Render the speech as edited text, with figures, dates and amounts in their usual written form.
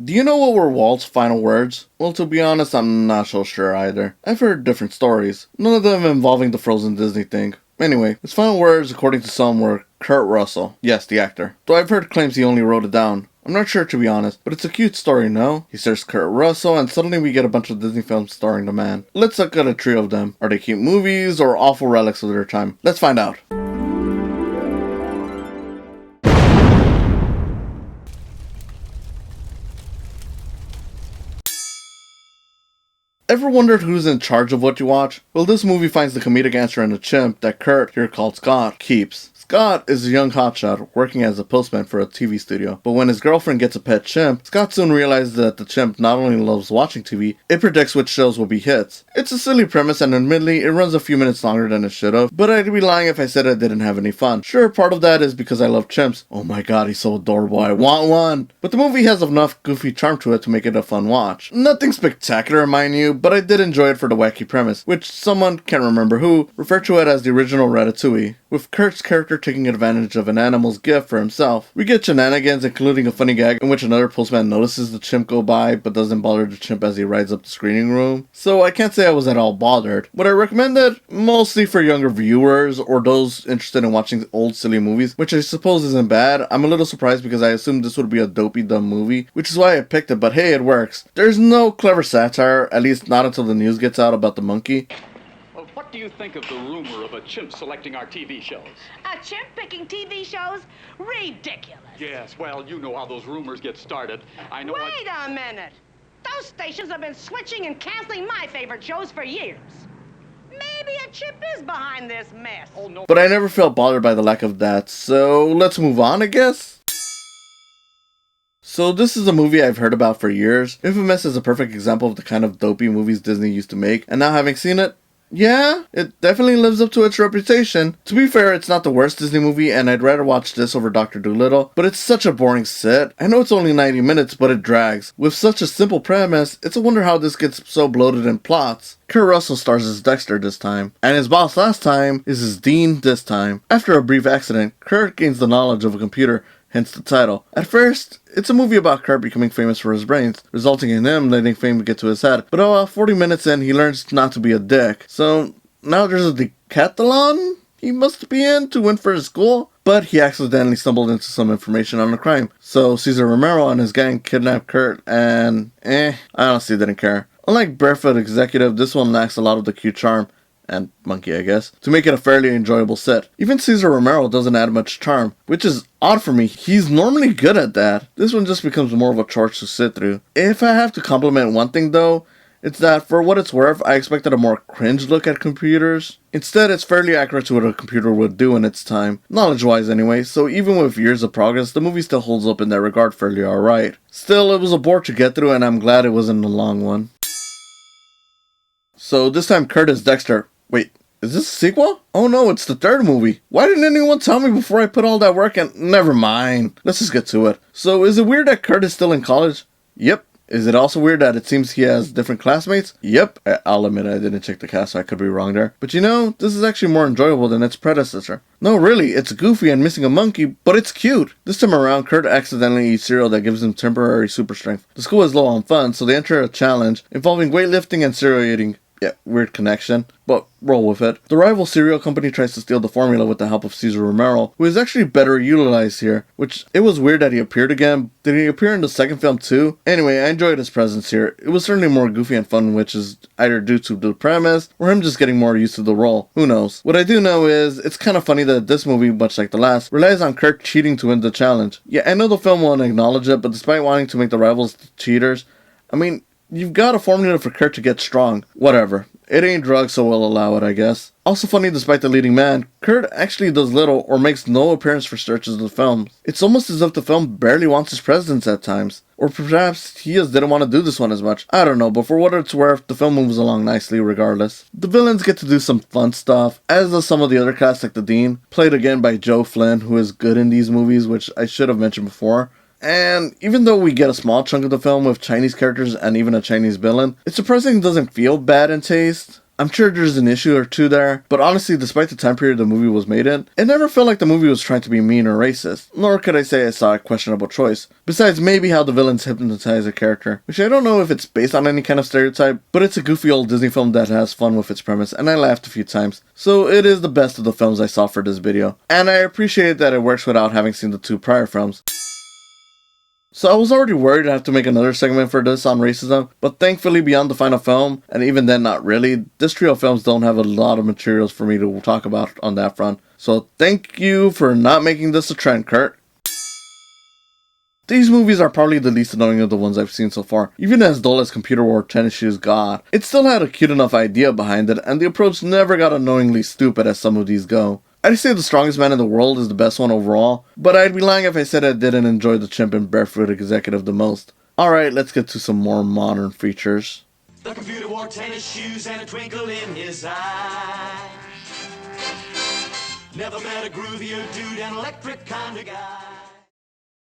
Do you know what were Walt's final words? Well, to be honest, I'm not so sure either. I've heard different stories, none of them involving the Frozen Disney thing. Anyway, his final words, according to some, were Kurt Russell. Yes, the actor. Though I've heard claims he only wrote it down. I'm not sure, to be honest, but it's a cute story, no? He says Kurt Russell, and suddenly we get a bunch of Disney films starring the man. Let's look at a trio of them. Are they cute movies or awful relics of their time? Let's find out. Ever wondered who's in charge of what you watch? Well, this movie finds the comedic answer in a chimp that Kurt, here called Scott, keeps. Scott is a young hotshot working as a postman for a TV studio, but when his girlfriend gets a pet chimp, Scott soon realizes that the chimp not only loves watching TV, it predicts which shows will be hits. It's a silly premise, and admittedly, it runs a few minutes longer than it should have, but I'd be lying if I said I didn't have any fun. Sure, part of that is because I love chimps. Oh my god, he's so adorable, I want one! But the movie has enough goofy charm to it to make it a fun watch. Nothing spectacular, mind you, but I did enjoy it for the wacky premise, which someone, can't remember who, referred to it as the original Ratatouille, with Kurt's character taking advantage of an animal's gift for himself. We get shenanigans, including a funny gag in which another postman notices the chimp go by but doesn't bother the chimp as he rides up the screening room. So I can't say I was at all bothered. Would I recommend it? Mostly for younger viewers or those interested in watching old silly movies, which I suppose isn't bad. I'm a little surprised because I assumed this would be a dopey dumb movie, which is why I picked it, but hey, it works. There's no clever satire, at least not until the news gets out about the monkey. What do you think of the rumor of a chimp selecting our TV shows? A chimp picking TV shows? Ridiculous. Yes, well, you know how those rumors get started. I know. Wait a minute. Those stations have been switching and canceling my favorite shows for years. Maybe a chimp is behind this mess. Oh, no. But I never felt bothered by the lack of that, so let's move on, I guess? So this is a movie I've heard about for years. Infamous is a perfect example of the kind of dopey movies Disney used to make, and now having seen it, yeah, it definitely lives up to its reputation. To be fair, it's not the worst Disney movie, and I'd rather watch this over Dr. Dolittle, but it's such a boring sit. I know it's only 90 minutes, but it drags. With such a simple premise, it's a wonder how this gets so bloated in plots. Kurt Russell stars as Dexter this time, and his boss last time is his dean this time. After a brief accident, Kurt gains the knowledge of a computer, hence the title. At first, it's a movie about Kurt becoming famous for his brains, resulting in him letting fame get to his head. But about 40 minutes in, he learns not to be a dick. So now there's a decathlon he must be in to win for his school. But he accidentally stumbled into some information on a crime. So Cesar Romero and his gang kidnapped Kurt and I honestly didn't care. Unlike Barefoot Executive, this one lacks a lot of the cute charm. And monkey, I guess, to make it a fairly enjoyable set. Even Cesar Romero doesn't add much charm, which is odd for me. He's normally good at that. This one just becomes more of a chore to sit through. If I have to compliment one thing though, it's that for what it's worth, I expected a more cringe look at computers. Instead, it's fairly accurate to what a computer would do in its time, knowledge-wise anyway, so even with years of progress, the movie still holds up in that regard fairly alright. Still, it was a bore to get through, and I'm glad it wasn't a long one. So this time Kurt is Dexter. Wait, is this a sequel? Oh no, it's the third movie. Why didn't anyone tell me before I put all that work in? Never mind. Let's just get to it. So, is it weird that Kurt is still in college? Yep. Is it also weird that it seems he has different classmates? Yep. I'll admit I didn't check the cast, so I could be wrong there. But you know, this is actually more enjoyable than its predecessor. No, really, it's goofy and missing a monkey, but it's cute. This time around, Kurt accidentally eats cereal that gives him temporary super strength. The school is low on funds, so they enter a challenge involving weightlifting and cereal eating. Yeah, weird connection, but roll with it. The rival cereal company tries to steal the formula with the help of Cesar Romero, who is actually better utilized here, which it was weird that he appeared again. Did he appear in the second film too? Anyway, I enjoyed his presence here. It was certainly more goofy and fun, which is either due to the premise or him just getting more used to the role. Who knows? What I do know is, it's kind of funny that this movie, much like the last, relies on Kurt cheating to win the challenge. Yeah, I know the film won't acknowledge it, but despite wanting to make the rivals cheaters, I mean, you've got a formula for Kurt to get strong. Whatever. It ain't drugs, so we'll allow it, I guess. Also funny, despite the leading man, Kurt actually does little or makes no appearance for stretches of the film. It's almost as if the film barely wants his presence at times. Or perhaps he just didn't want to do this one as much. I don't know, but for what it's worth, the film moves along nicely regardless. The villains get to do some fun stuff, as does some of the other cast like the Dean, played again by Joe Flynn, who is good in these movies, which I should have mentioned before. And even though we get a small chunk of the film with Chinese characters and even a Chinese villain, it's surprising it doesn't feel bad in taste. I'm sure there's an issue or two there, but honestly, despite the time period the movie was made in, it never felt like the movie was trying to be mean or racist, nor could I say I saw a questionable choice, besides maybe how the villains hypnotize a character, which I don't know if it's based on any kind of stereotype, but it's a goofy old Disney film that has fun with its premise, and I laughed a few times, so it is the best of the films I saw for this video, and I appreciate that it works without having seen the 2 prior films. So I was already worried I'd have to make another segment for this on racism, but thankfully beyond the final film, and even then not really, this trio of films don't have a lot of materials for me to talk about on that front. So thank you for not making this a trend, Kurt. These movies are probably the least annoying of the ones I've seen so far. Even as dull as Computer Wore Tennis Shoes got, it still had a cute enough idea behind it, and the approach never got annoyingly stupid as some of these go. I'd say The Strongest Man in the World is the best one overall, but I'd be lying if I said I didn't enjoy The Chimp and Barefoot Executive the most. Alright, let's get to some more modern features. The computer wore tennis shoes and a twinkle in his eye. Never met a groovier dude, an electric kind of guy.